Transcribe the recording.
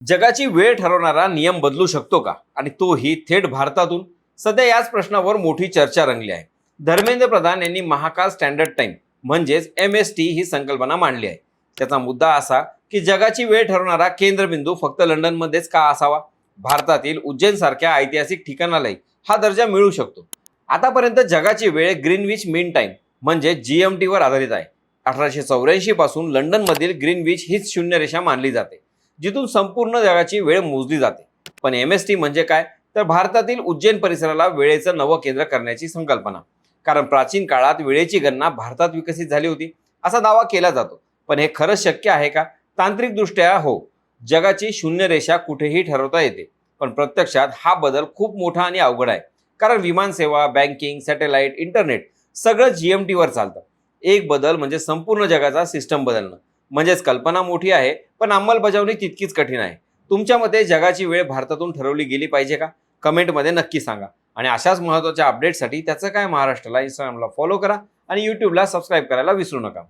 जगाची वेळ ठरवणारा नियम बदलू शकतो का आणि तोही थेट भारतातून? सध्या याच प्रश्नावर मोठी चर्चा रंगली आहे. धर्मेंद्र प्रधान यांनी महाकाल स्टँडर्ड टाइम म्हणजेच MST ही संकल्पना मांडली आहे. त्याचा मुद्दा असा की जगाची वेळ ठरवणारा केंद्रबिंदू फक्त लंडनमध्येच का असावा? भारतातील उज्जैन सारख्या ऐतिहासिक ठिकाणालाही हा दर्जा मिळू शकतो. आतापर्यंत जगाची वेळ ग्रीनविच मीन टाइम म्हणजे GMT वर आधारित आहे. 1884 पासून लंडनमधील ग्रीनविच हीच शून्य रेषा मानली जाते, जिथून संपूर्ण जगाची वेळ मोजली जाते. पण MST म्हणजे काय? तर भारतातील उज्जैन परिसराला वेळेचं नवं केंद्र करण्याची संकल्पना. कारण प्राचीन काळात वेळेची गणना भारतात विकसित झाली होती असा दावा केला जातो. पण हे खरंच शक्य आहे का? तांत्रिकदृष्ट्या हो, जगाची शून्य रेषा कुठेही ठरवता येते. पण प्रत्यक्षात हा बदल खूप मोठा आणि अवघड आहे. कारण विमानसेवा, बँकिंग, सॅटेलाइट, इंटरनेट सगळं GMT वर चालतं. एक बदल म्हणजे संपूर्ण जगाचा सिस्टम बदलणं. म्हणजेच कल्पना मोठी आहे, पण अंमलबजावणी तितकीच कठीण आहे. तुमच्या मते जगाची वेळ भारतातून ठरवली गेली पाहिजे का? कमेंटमध्ये नक्की सांगा. आणि अशाच महत्त्वाच्या अपडेटसाठी त्याचं काय महाराष्ट्राला इंस्टाग्रामला फॉलो करा आणि यूट्यूबला सबस्क्राईब करायला विसरू नका.